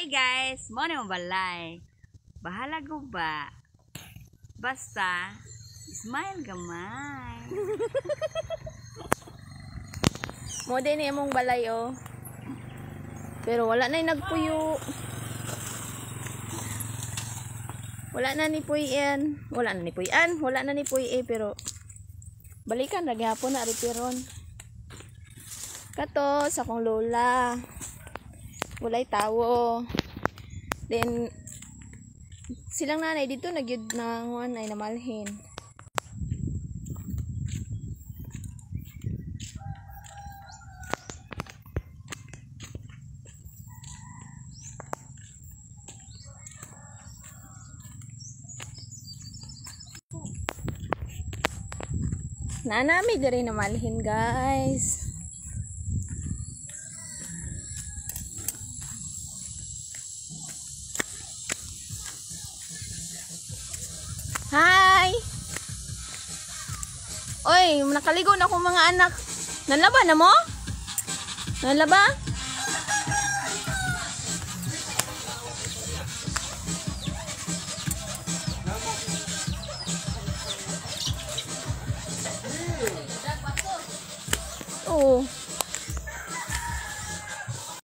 Hi guys, mo na balay. Bahala ko ba? Basta smile gamay. Mo din imong balay oh. Pero wala na nagpuyo. Wala na ni puyen. Wala na ni puyan. Wala na ni puy pero balikan na gyapon na reparon. Kato sa akong lola. Walay tawo. Then silang nanay dito nagyud nanguan ay namalhin. Nanami diri namalhin guys. Hi! Oy, nakaligo na akong mga anak. Nalaba na mo? Nalaba? Oo.